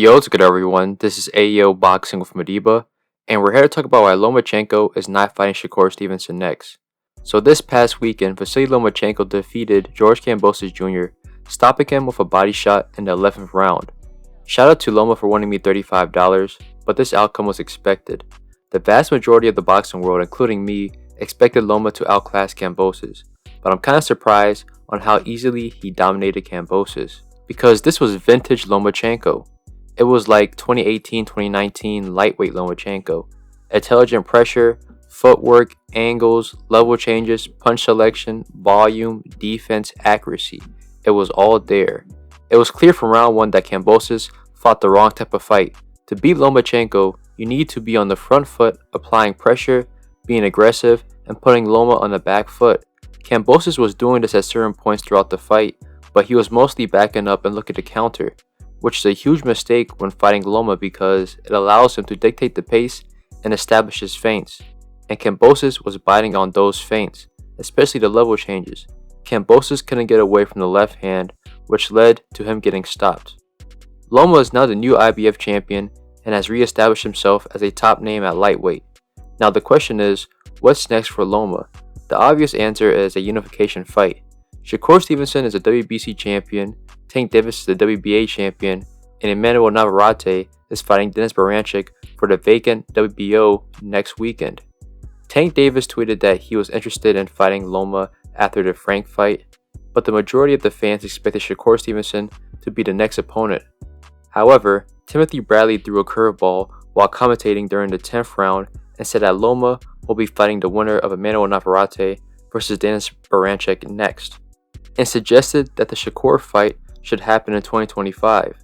Yo, what's good everyone? This is AEO Boxing with Madiba, and we're here to talk about why Lomachenko is not fighting Shakur Stevenson next. So this past weekend, Vasily Lomachenko defeated George Kambosos Jr., stopping him with a body shot in the 11th round. Shout out to Loma for winning me $35, but this outcome was expected. The vast majority of the boxing world, including me, expected Loma to outclass Kambosos, but I'm kind of surprised on how easily he dominated Kambosos, because this was vintage Lomachenko. It was like 2018-2019 lightweight Lomachenko. Intelligent pressure, footwork, angles, level changes, punch selection, volume, defense, accuracy. It was all there. It was clear from round 1 that Kambosos fought the wrong type of fight. To beat Lomachenko, you need to be on the front foot, applying pressure, being aggressive, and putting Loma on the back foot. Kambosos was doing this at certain points throughout the fight, but he was mostly backing up and looking to counter, which is a huge mistake when fighting Loma because it allows him to dictate the pace and establish his feints. And Kambosos was biting on those feints, especially the level changes. Kambosos couldn't get away from the left hand, which led to him getting stopped. Loma is now the new IBF champion and has re-established himself as a top name at lightweight. Now the question is, what's next for Loma? The obvious answer is a unification fight. Shakur Stevenson is a WBC champion, Tank Davis is the WBA champion, and Emmanuel Navarrete is fighting Denis Baranchyk for the vacant WBO next weekend. Tank Davis tweeted that he was interested in fighting Loma after the Frank fight, but the majority of the fans expected Shakur Stevenson to be the next opponent. However, Timothy Bradley threw a curveball while commentating during the 10th round and said that Loma will be fighting the winner of Emmanuel Navarrete versus Denis Baranchyk next, and suggested that the Shakur fight should happen in 2025.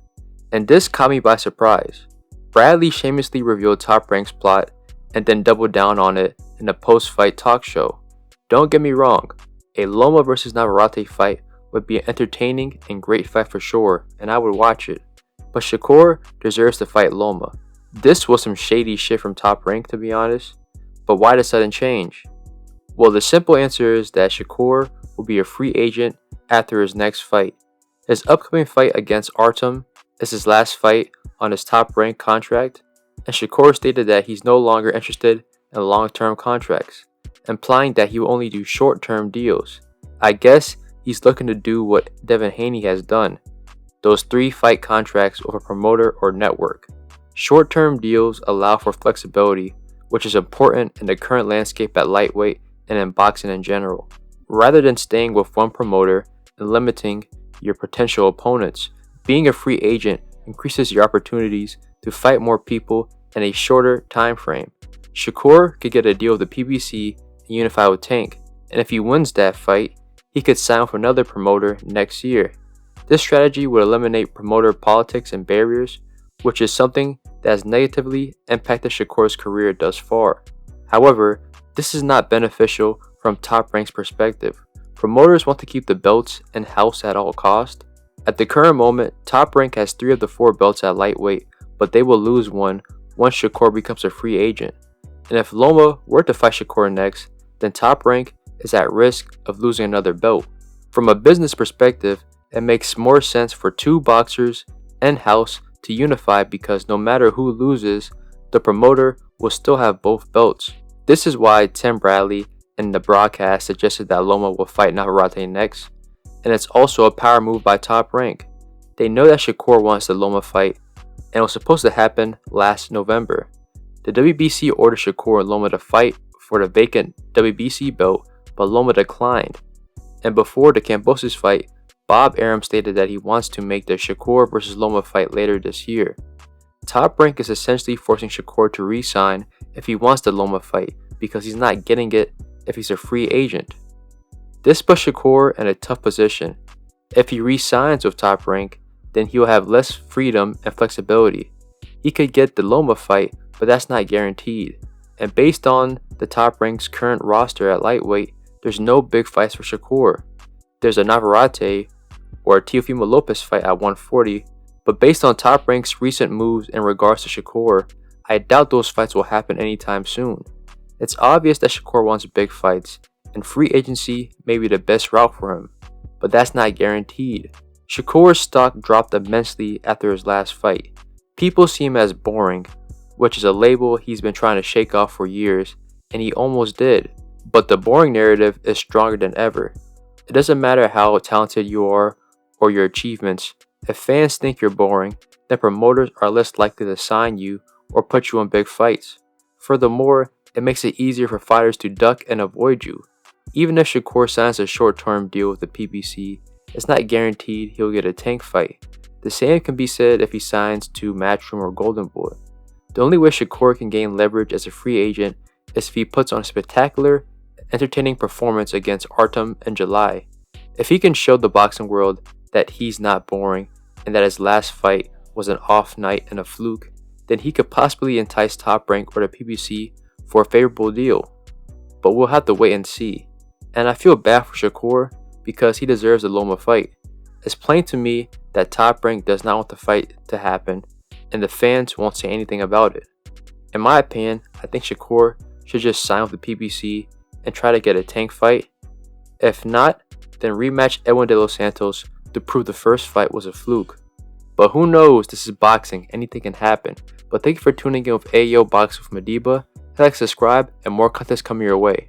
And this caught me by surprise. Bradley shamelessly revealed Top Rank's plot and then doubled down on it in a post-fight talk show. Don't get me wrong, a Loma versus Navarrete fight would be an entertaining and great fight for sure, and I would watch it. But Shakur deserves to fight Loma. This was some shady shit from Top Rank, to be honest. But why the sudden change? Well, the simple answer is that Shakur will be a free agent after his next fight. His upcoming fight against Artem is his last fight on his Top Rank contract, and Shakur stated that he's no longer interested in long-term contracts, implying that he will only do short-term deals. I guess he's looking to do what Devin Haney has done, those 3 fight contracts with a promoter or network. Short-term deals allow for flexibility, which is important in the current landscape at lightweight and in boxing in general. Rather than staying with one promoter and limiting your potential opponents, being a free agent increases your opportunities to fight more people in a shorter time frame. Shakur could get a deal with the PBC and unify with Tank, and if he wins that fight, he could sign with another promoter next year. This strategy would eliminate promoter politics and barriers, which is something that has negatively impacted Shakur's career thus far. However, this is not beneficial from Top Rank's perspective. Promoters want to keep the belts in-house at all costs. At the current moment, Top Rank has 3 of the 4 belts at lightweight, but they will lose one once Shakur becomes a free agent. And if Loma were to fight Shakur next, then Top Rank is at risk of losing another belt. From a business perspective, it makes more sense for 2 boxers in-house to unify because no matter who loses, the promoter will still have both belts. This is why Tim Bradley in the broadcast suggested that Loma will fight Navarrete next, and it's also a power move by Top Rank. They know that Shakur wants the Loma fight, and it was supposed to happen last November. The WBC ordered Shakur and Loma to fight for the vacant WBC belt, but Loma declined. And before the Kambosos fight, Bob Arum stated that he wants to make the Shakur versus Loma fight later this year. Top Rank is essentially forcing Shakur to re-sign if he wants the Loma fight because he's not getting it if he's a free agent. This puts Shakur in a tough position. If he re-signs with Top Rank, then he will have less freedom and flexibility. He could get the Loma fight, but that's not guaranteed. And based on the Top Rank's current roster at lightweight, there's no big fights for Shakur. There's a Navarrete or a Teofimo Lopez fight at 140, but based on Top Rank's recent moves in regards to Shakur, I doubt those fights will happen anytime soon. It's obvious that Shakur wants big fights, and free agency may be the best route for him, but that's not guaranteed. Shakur's stock dropped immensely after his last fight. People see him as boring, which is a label he's been trying to shake off for years, and he almost did. But the boring narrative is stronger than ever. It doesn't matter how talented you are or your achievements. If fans think you're boring, then promoters are less likely to sign you or put you in big fights. Furthermore, it makes it easier for fighters to duck and avoid you. Even if Shakur signs a short-term deal with the PBC, it's not guaranteed he'll get a tank fight. The same can be said if he signs to Matchroom or Golden Boy. The only way Shakur can gain leverage as a free agent is if he puts on a spectacular, entertaining performance against Artem in July. If he can show the boxing world that he's not boring and that his last fight was an off night and a fluke, then he could possibly entice Top Rank or the PBC for a favorable deal. But we'll have to wait and see. And I feel bad for Shakur because he deserves the Loma fight. It's plain to me that Top Rank does not want the fight to happen, and the fans won't say anything about it. In my opinion, I think Shakur should just sign with the PBC and try to get a tank fight. If not, then rematch Edwin De Los Santos to prove the first fight was a fluke. But who knows, this is boxing, anything can happen. But thank you for tuning in with AEO Boxing with Madiba. Like, subscribe, and more content coming your way.